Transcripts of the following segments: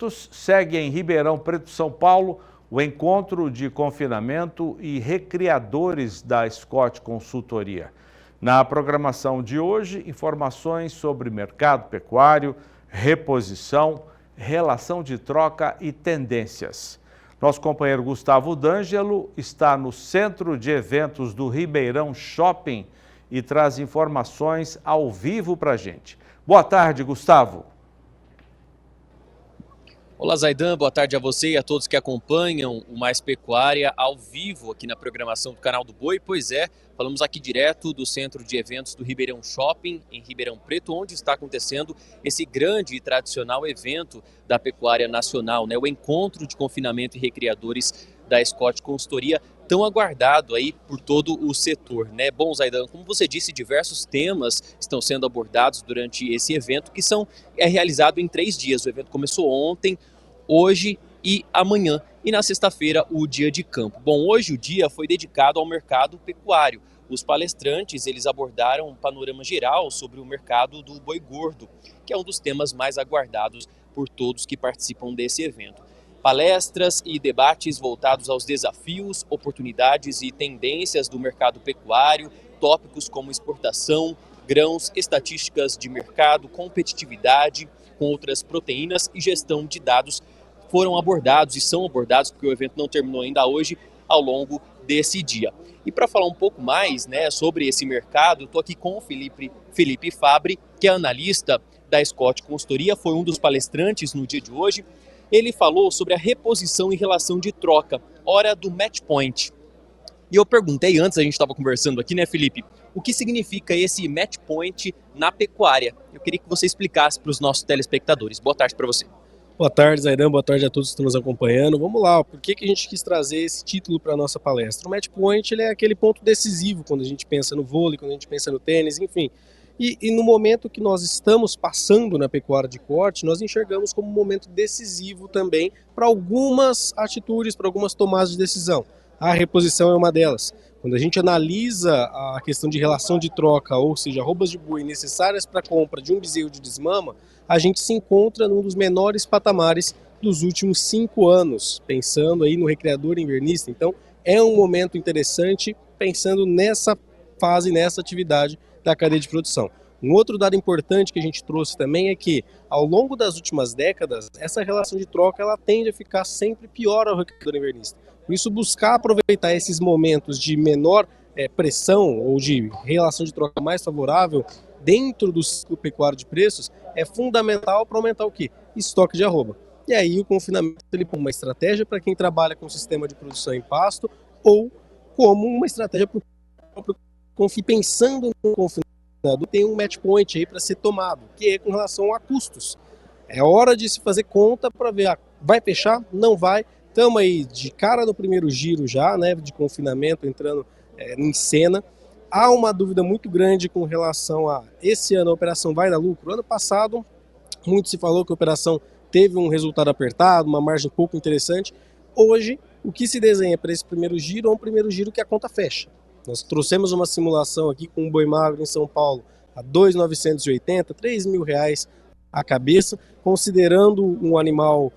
eventos, segue em Ribeirão Preto, São Paulo, o encontro de confinamento e recriadores da Scott Consultoria. Na programação de hoje, informações sobre mercado pecuário, reposição, relação de troca e tendências. Nosso companheiro Gustavo D'Angelo está no Centro de Eventos do Ribeirão Shopping e traz informações ao vivo para a gente. Boa tarde, Gustavo. Olá, Zaidan, boa tarde a você e a todos que acompanham o Mais Pecuária ao vivo aqui na programação do Canal do Boi. Pois é, falamos aqui direto do Centro de Eventos do Ribeirão Shopping, em Ribeirão Preto, onde está acontecendo esse grande e tradicional evento da pecuária nacional, né? O encontro de confinamento e recriadores da Scott Consultoria, tão aguardado aí por todo o setor, né? Bom, Zaidan, como você disse, diversos temas estão sendo abordados durante esse evento, que é realizado em 3 dias. O evento começou ontem, hoje e amanhã, e na sexta-feira o dia de campo. Bom, hoje o dia foi dedicado ao mercado pecuário. Os palestrantes, eles abordaram um panorama geral sobre o mercado do boi gordo, que é um dos temas mais aguardados por todos que participam desse evento. Palestras e debates voltados aos desafios, oportunidades e tendências do mercado pecuário, tópicos como exportação, grãos, estatísticas de mercado, competitividade com outras proteínas e gestão de dados foram abordados e são abordados, porque o evento não terminou ainda hoje, ao longo desse dia. E para falar um pouco mais, né, sobre esse mercado, estou aqui com o Felipe Fabre, que é analista da Scott Consultoria, foi um dos palestrantes no dia de hoje. Ele falou sobre a reposição em relação de troca, hora do match point. E eu perguntei antes, a gente estava conversando aqui, né, Felipe, o que significa esse match point na pecuária? Eu queria que você explicasse para os nossos telespectadores. Boa tarde para você. Boa tarde, Zaidan, boa tarde a todos que estão nos acompanhando. Vamos lá, por que a gente quis trazer esse título para a nossa palestra? O match point, ele é aquele ponto decisivo quando a gente pensa no vôlei, quando a gente pensa no tênis, enfim. E no momento que nós estamos passando na pecuária de corte, nós enxergamos como um momento decisivo também para algumas atitudes, para algumas tomadas de decisão. A reposição é uma delas. Quando a gente analisa a questão de relação de troca, ou seja, arrobas de boi necessárias para a compra de um bezerro de desmama, a gente se encontra num dos menores patamares dos últimos 5 anos, pensando aí no recriador invernista. Então, é um momento interessante pensando nessa fase, nessa atividade da cadeia de produção. Um outro dado importante que a gente trouxe também é que, ao longo das últimas décadas, essa relação de troca ela tende a ficar sempre pior ao recriador invernista. Por isso, buscar aproveitar esses momentos de menor pressão ou de relação de troca mais favorável dentro do ciclo pecuário de preços é fundamental para aumentar o quê? Estoque de arroba. E aí o confinamento ele põe uma estratégia para quem trabalha com sistema de produção em pasto ou como uma estratégia para o próprio confinamento. Pensando no confinador, tem um match point aí para ser tomado, que é com relação a custos. É hora de se fazer conta para ver, vai fechar? Não vai? Estamos aí de cara no primeiro giro já, né, de confinamento entrando em cena. Há uma dúvida muito grande com relação a esse ano a operação vai dar lucro. Ano passado, muito se falou que a operação teve um resultado apertado, uma margem pouco interessante. Hoje, o que se desenha para esse primeiro giro é um primeiro giro que a conta fecha. Nós trouxemos uma simulação aqui com um boi magro em São Paulo a R$ 2.980, R$ 3.000 a cabeça, considerando um animal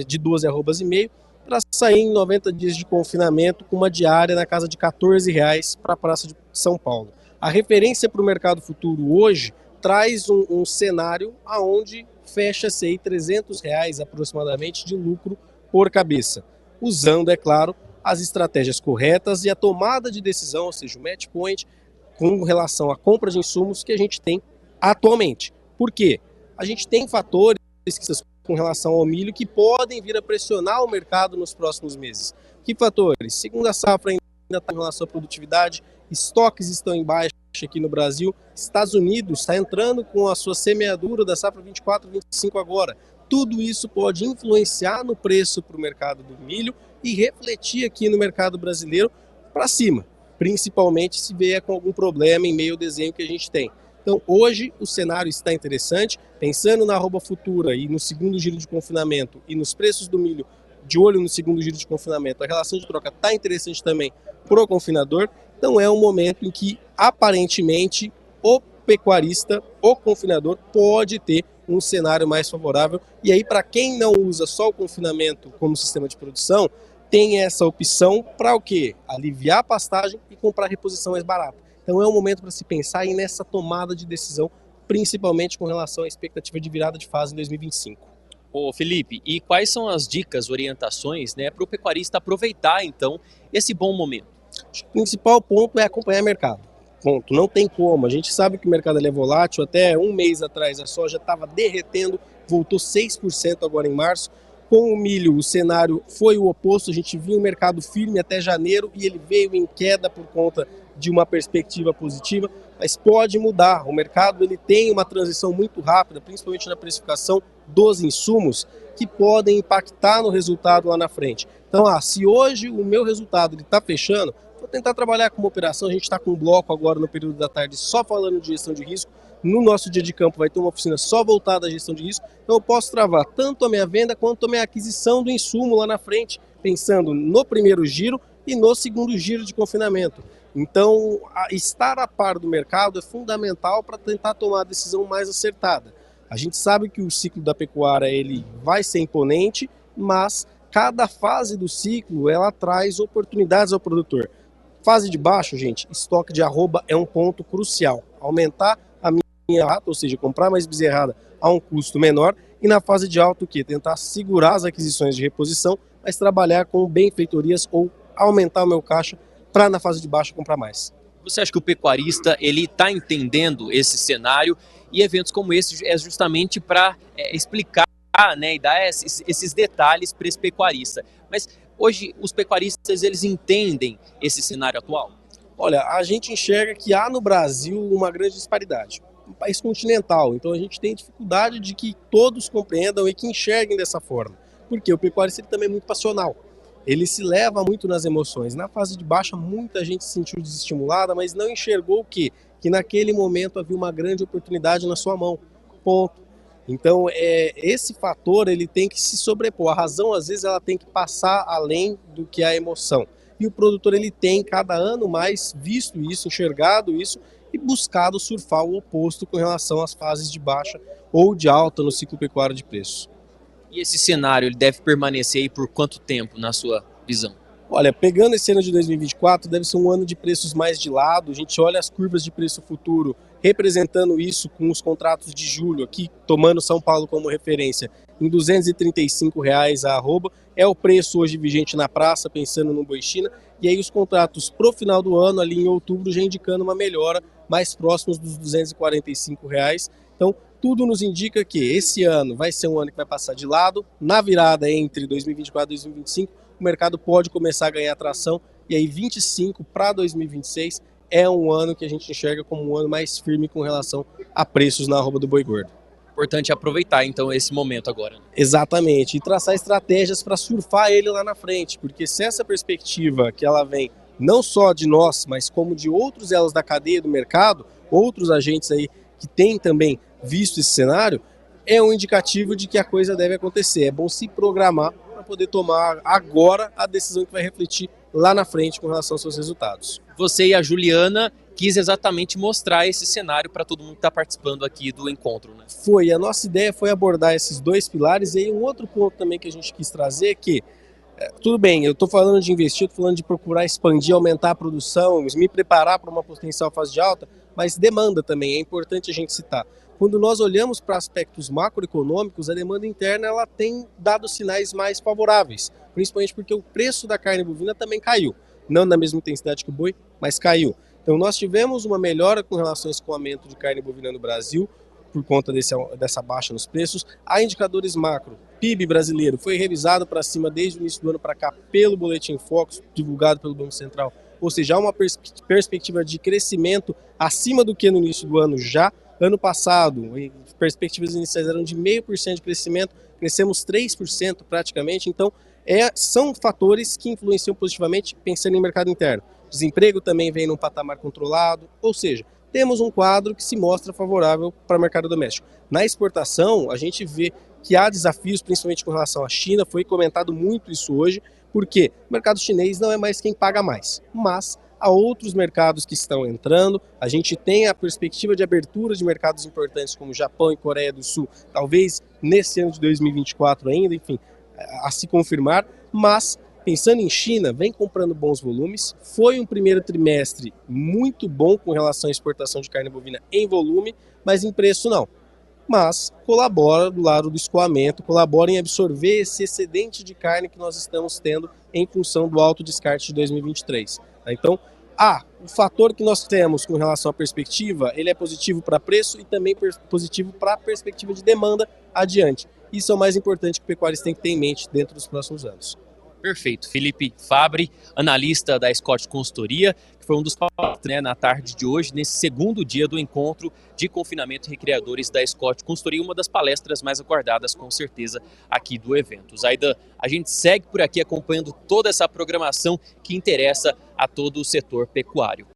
de 12 arrobas e meio, para sair em 90 dias de confinamento com uma diária na casa de R$ 14,00 para a Praça de São Paulo. A referência para o mercado futuro hoje traz um cenário onde fecha-se aí R$ 300 aproximadamente de lucro por cabeça, usando, é claro, as estratégias corretas e a tomada de decisão, ou seja, o match point, com relação à compra de insumos que a gente tem atualmente. Por quê? A gente tem fatores com relação ao milho que podem vir a pressionar o mercado nos próximos meses. Que fatores? Segunda safra ainda está em relação à produtividade, estoques estão em baixa aqui no Brasil, Estados Unidos está entrando com a sua semeadura da safra 24-25 agora. Tudo isso pode influenciar no preço para o mercado do milho e refletir aqui no mercado brasileiro para cima, principalmente se vier com algum problema em meio ao desenho que a gente tem. Então, hoje o cenário está interessante, pensando na arroba futura e no segundo giro de confinamento e nos preços do milho de olho no segundo giro de confinamento, a relação de troca está interessante também para o confinador. Então, é um momento em que, aparentemente, o pecuarista, o confinador, pode ter um cenário mais favorável. E aí, para quem não usa só o confinamento como sistema de produção, tem essa opção para o quê? Aliviar a pastagem e comprar reposição mais barata. Então é um momento para se pensar aí nessa tomada de decisão, principalmente com relação à expectativa de virada de fase em 2025. Ô Felipe, e quais são as dicas, orientações, né, para o pecuarista aproveitar então esse bom momento? O principal ponto é acompanhar o mercado. Ponto. Não tem como. A gente sabe que o mercado é volátil. Até um mês atrás a soja estava derretendo, voltou 6% agora em março. Com o milho, o cenário foi o oposto. A gente viu o mercado firme até janeiro e ele veio em queda por conta de uma perspectiva positiva, mas pode mudar. O mercado ele tem uma transição muito rápida, principalmente na precificação dos insumos, que podem impactar no resultado lá na frente. Então, se hoje o meu resultado está fechando, vou tentar trabalhar com uma operação. A gente está com um bloco agora no período da tarde só falando de gestão de risco. No nosso dia de campo vai ter uma oficina só voltada à gestão de risco. Então eu posso travar tanto a minha venda quanto a minha aquisição do insumo lá na frente, pensando no primeiro giro e no segundo giro de confinamento. Então, estar a par do mercado é fundamental para tentar tomar a decisão mais acertada. A gente sabe que o ciclo da pecuária ele vai ser imponente, mas cada fase do ciclo ela traz oportunidades ao produtor. Fase de baixo, gente, estoque de arroba é um ponto crucial. Aumentar a minha rata, ou seja, comprar mais bezerrada a um custo menor. E na fase de alto, o quê? Tentar segurar as aquisições de reposição, mas trabalhar com benfeitorias ou aumentar o meu caixa para na fase de baixo comprar mais. Você acha que o pecuarista ele está entendendo esse cenário e eventos como esse é justamente para explicar, né, e dar esses detalhes para esse pecuarista? Mas hoje os pecuaristas eles entendem esse cenário atual? Olha, a gente enxerga que há no Brasil uma grande disparidade. Um país continental, então a gente tem dificuldade de que todos compreendam e que enxerguem dessa forma. Porque o pecuarista ele também é muito passional. Ele se leva muito nas emoções. Na fase de baixa, muita gente se sentiu desestimulada, mas não enxergou o quê? Que naquele momento havia uma grande oportunidade na sua mão. Ponto. Então, esse fator ele tem que se sobrepor. A razão, às vezes, ela tem que passar além do que a emoção. E o produtor ele tem, cada ano mais, visto isso, enxergado isso e buscado surfar o oposto com relação às fases de baixa ou de alta no ciclo pecuário de preço. E esse cenário ele deve permanecer aí por quanto tempo, na sua visão? Olha, pegando esse ano de 2024, deve ser um ano de preços mais de lado. A gente olha as curvas de preço futuro, representando isso com os contratos de julho, aqui tomando São Paulo como referência, em R$ 235 a arroba. É o preço hoje vigente na praça, pensando no boi China. E aí os contratos para o final do ano, ali em outubro, já indicando uma melhora mais próximos dos R$ 245. Então, tudo nos indica que esse ano vai ser um ano que vai passar de lado. Na virada entre 2024 e 2025, o mercado pode começar a ganhar tração. E aí 25 para 2026 é um ano que a gente enxerga como um ano mais firme com relação a preços na arroba do boi gordo. Importante aproveitar então esse momento agora. Exatamente, e traçar estratégias para surfar ele lá na frente, porque se essa perspectiva que ela vem não só de nós, mas como de outros elos da cadeia do mercado, outros agentes aí que têm também visto esse cenário, é um indicativo de que a coisa deve acontecer. É bom se programar para poder tomar agora a decisão que vai refletir lá na frente com relação aos seus resultados. Você e a Juliana quis exatamente mostrar esse cenário para todo mundo que está participando aqui do encontro, né? A nossa ideia foi abordar esses dois pilares, e aí um outro ponto também que a gente quis trazer é que, tudo bem, eu estou falando de investir, estou falando de procurar expandir, aumentar a produção, me preparar para uma potencial fase de alta, mas demanda também, é importante a gente citar. Quando nós olhamos para aspectos macroeconômicos, a demanda interna ela tem dado sinais mais favoráveis, principalmente porque o preço da carne bovina também caiu. Não na mesma intensidade que o boi, mas caiu. Então nós tivemos uma melhora com relação ao escoamento de carne bovina no Brasil, por conta dessa baixa nos preços. Há indicadores macro. PIB brasileiro foi revisado para cima desde o início do ano para cá pelo Boletim Focus, divulgado pelo Banco Central. Ou seja, há uma perspectiva de crescimento acima do que no início do ano já. Ano passado, perspectivas iniciais eram de 0,5% de crescimento, crescemos 3% praticamente. Então, são fatores que influenciam positivamente pensando em mercado interno. Desemprego também vem num patamar controlado, ou seja, temos um quadro que se mostra favorável para o mercado doméstico. Na exportação, a gente vê que há desafios, principalmente com relação à China, foi comentado muito isso hoje, porque o mercado chinês não é mais quem paga mais, mas Há outros mercados que estão entrando, a gente tem a perspectiva de abertura de mercados importantes como Japão e Coreia do Sul, talvez nesse ano de 2024 ainda, enfim, a se confirmar, mas pensando em China, vem comprando bons volumes, foi um primeiro trimestre muito bom com relação à exportação de carne bovina em volume, mas em preço não. Mas colabora do lado do escoamento, colabora em absorver esse excedente de carne que nós estamos tendo em função do alto descarte de 2023. Então, o fator que nós temos com relação à perspectiva, ele é positivo para preço e também positivo para a perspectiva de demanda adiante. Isso é o mais importante que o pecuarista tem que ter em mente dentro dos próximos anos. Perfeito. Felipe Fabbri, analista da Scott Consultoria, que foi um dos palestrantes na tarde de hoje, nesse segundo dia do encontro de confinamento e recreadores da Scott Consultoria, uma das palestras mais aguardadas, com certeza, aqui do evento. Zaidan, a gente segue por aqui acompanhando toda essa programação que interessa a todo o setor pecuário.